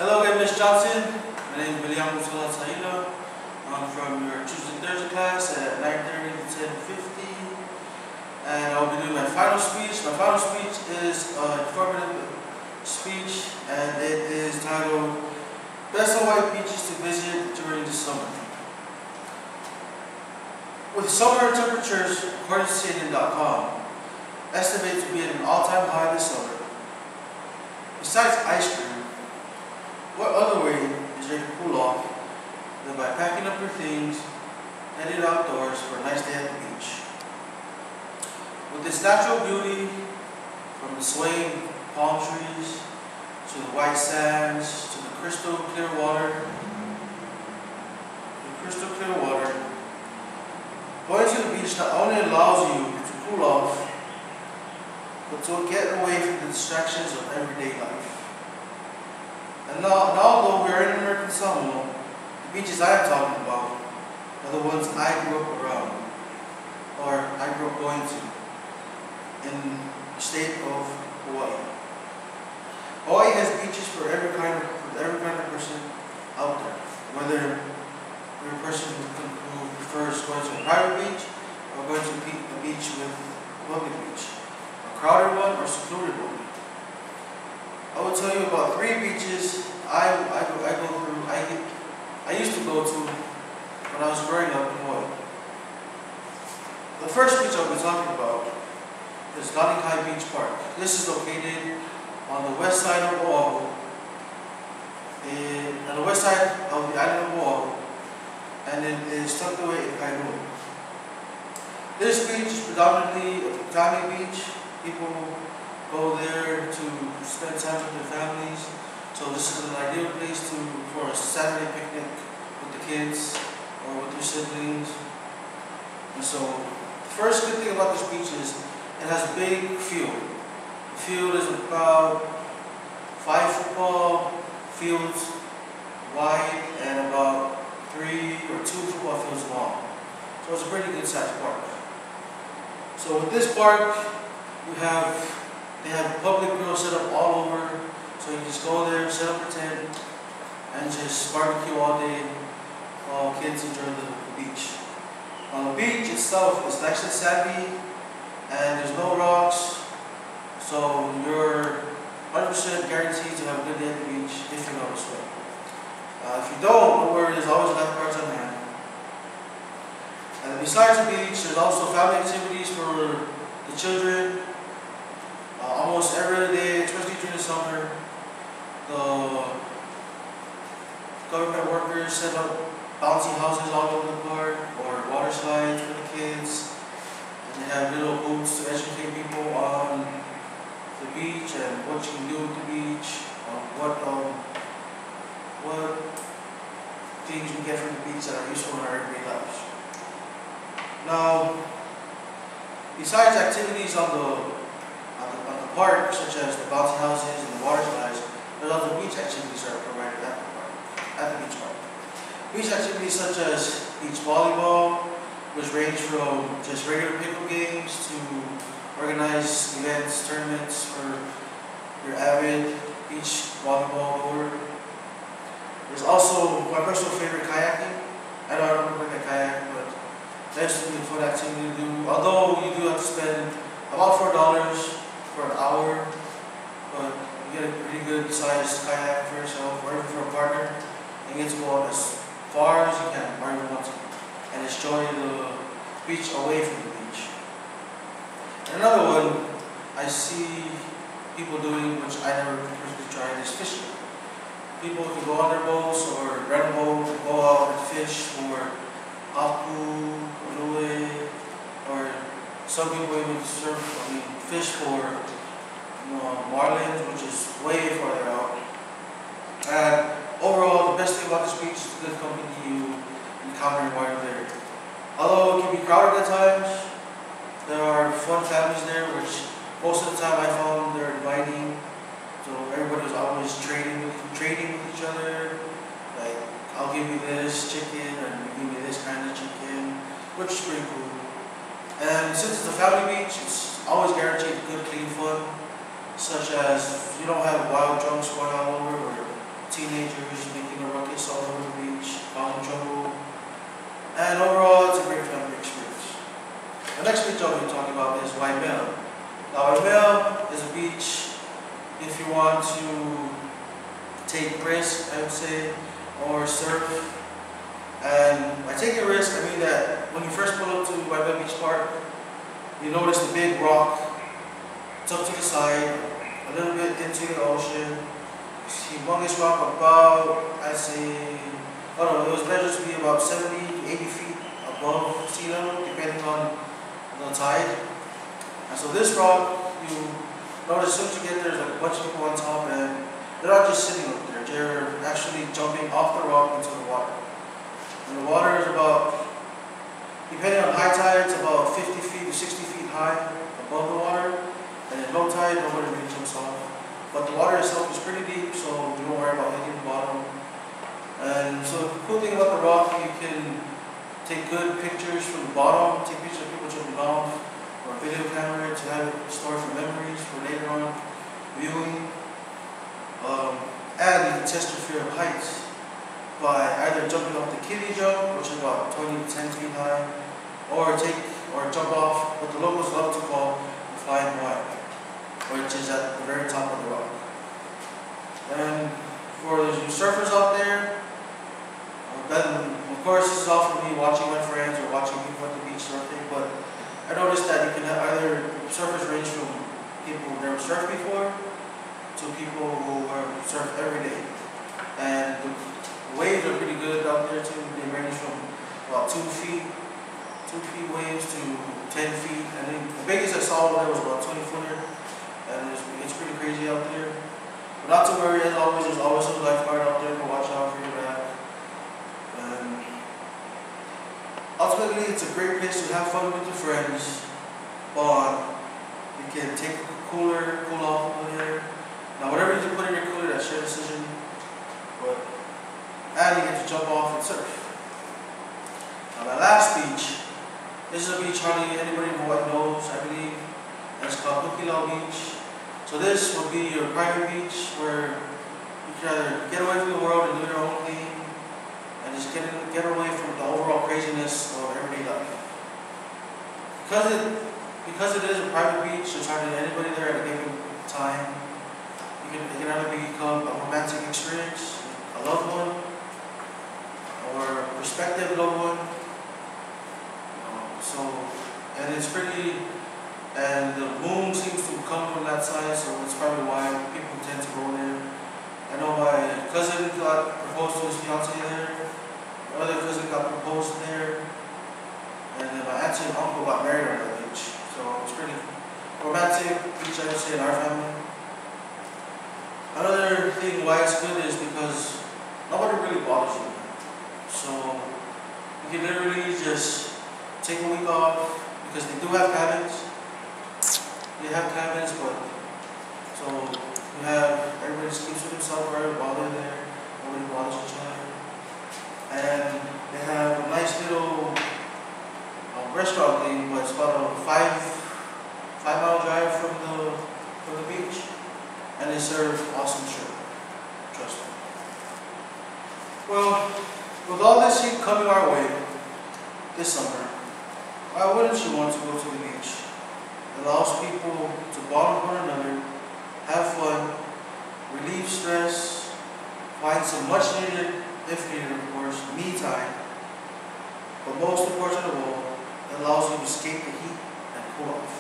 Hello again, Ms. Johnson. My name is Viliamu. I'm from your Tuesday and Thursday class at 9:30 to 10:50. And I'll be doing my final speech. My final speech is an informative speech, and it is titled Best Hawaii Beaches to Visit During the Summer. With summer temperatures, according to CNN.com, estimated to be at an all-time high this summer. Besides ice cream, what other way is there to cool off than by packing up your things, headed outdoors for a nice day at the beach? With its natural beauty, from the swaying palm trees to the white sands to the crystal clear water, going to the beach not only allows you to cool off, but to get away from the distractions of everyday life. And although we are in American Samoa, the beaches I am talking about are the ones I grew up around, or I grew up going to, in the state of Hawaii. Hawaii has beaches for every kind of person out there, whether you're a person who prefers going to a private beach or going to a beach with a public beach, a crowded one or secluded one. I will tell you about 3 beaches I used to go to when I was growing up in Hawaii. The first beach I'll be talking about is Lanikai Beach Park. This is located on the west side of Oahu, on the west side of the island of Oahu, and it is tucked away in Kailua. This beach is predominantly a family beach. People go there to spend time with their families. So this is an ideal place for a Saturday picnic with the kids or with your siblings. And so the first good thing about this beach is it has a big field. The field is about 5 football fields wide and about 3 or 2 football fields long. So it's a pretty good sized park. So with this park, they have a public grill set up all over, so you just go there, set up a tent, and just barbecue all day while kids enjoy the beach. The beach itself is nice and sandy, and there's no rocks, so you're 100% guaranteed to have a good day at the beach if you know how to swim. If you don't worry, there's always lifeguards on hand. And besides the beach, there's also family activities for the children. Almost every day, especially during the summer, the government workers set up bouncy houses all over the park or water slides for the kids. And they have little booths to educate people on the beach and what you can do at the beach, what things you get from the beach that are useful in our everyday lives. Now, besides activities on the park, such as the bouncy houses and the water slides, there's also beach activities that are provided at the beach park. Beach activities such as beach volleyball, which range from just regular pickle games to organized events, tournaments for your avid beach volleyball goer. There's also my personal favorite, kayaking. I know I don't look like a kayak, but that's a fun activity to do. Although you do have to spend about $4 for an hour, but you get a pretty good sized kayak for yourself or even for a partner, and you get to go out as far as you can, or you want to, and enjoy the beach away from the beach. And another one I see people doing, which I never personally tried, is fishing. People can go on their boats or rent a boat and go out and fish for hapu, lue, or some people even fish for marlins, which is way farther out. And overall, the best thing about this beach is the good company you encounter while you're there. Although it can be crowded at times, there are fun families there, which most of the time I found they're inviting. So everybody was always trading with each other. Like, I'll give you this chicken, and you give me this kind of chicken, which is pretty cool. And since it's a family beach, it's always guaranteed good, clean fun, such as you don't have wild drunks going all over or teenagers And overall, it's a great family experience. The next beach I'll be talking about is Viliamu. Now, Viliamu is a beach if you want to take risks, I would say, or surf. And by taking risks, I mean that when you first pull up to Viliamu Beach Park, you notice the big rock tucked to the side, a little bit into the ocean. Humongous rock about, I'd say, I don't know, it was measured to be about 70 to 80 feet above sea level, depending on the tide. And so this rock, you notice as soon as you get there, there's like a bunch of people on top, and they're not just sitting up there, they're actually jumping off the rock into the water. And the water is about, depending on high tide, it's about 50 feet to 60 feet high above the water. And at low tide, nobody really jumps off. But the water itself is pretty deep, so you don't worry about hitting the bottom. And so the cool thing about the rock, you can take good pictures from the bottom, take pictures of people jumping off, or a video camera to have it stored for memories for later on viewing. And you can test your fear of heights by either jumping off the kiddie jump, which is about 20 to 10 feet high, or jump off what the locals love to call the flying Y, which is at the very top of the rock. And for the surfers out there, then of course this is all for me watching my friends or watching people at the beach surfing, but I noticed that you can have either surfers range from people who've never surfed before to people who surf every day. And the waves are pretty good out there too. They range from about 2 feet waves to 10 feet. And then the biggest I saw there was about 20-footer. And it's pretty crazy out there. But not to worry, as always, there's always a lifeguard out there to watch out for your back. And ultimately, it's a great place to have fun with your friends. Bond. You can take a cooler, cool off over there. Now, whatever you put in your cooler, that's your decision. And you get to jump off and surf. Now, my last beach. This is a beach hardly anybody in Hawaii knows, I believe. And it's called Viliamu Beach. So this will be your private beach where you can either get away from the world and do your own thing and just get away from the overall craziness of everyday life. Because it is a private beach, there's hardly anybody there at a given time. It can either become a romantic experience, a loved one, or a prospective loved one. And it's pretty. And the moon seems to come from that side, so that's probably why people tend to go there. I know my cousin got proposed to his fiancée there, my other cousin got proposed there, and then my auntie and uncle got married on that beach. So it's pretty romantic beach, I would say, in our family. Another thing why it's good is because nobody really bothers you. So you can literally just take a week off, because they do have cabins. They have cabins, but so you have everybody sleeps with themselves right while they're there. Nobody bothers each other, and they have a nice little restaurant thing, but it's about a 5-mile drive from the beach, and they serve awesome shrimp. Trust me. Well, with all this heat coming our way this summer, why wouldn't you want to go to the beach? It allows people to bond with one another, have fun, relieve stress, find some much needed, if needed of course, me time. But most important of all, it allows you to escape the heat and cool off.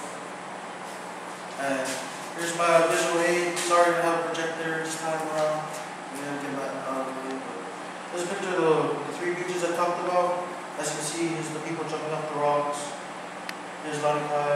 And here's my visual aid. Sorry to have a projector this time around. I'm going to get back out of the way. This picture of the 3 beaches I talked about. As you can see, here's the people jumping off the rocks. Here's Lanikai.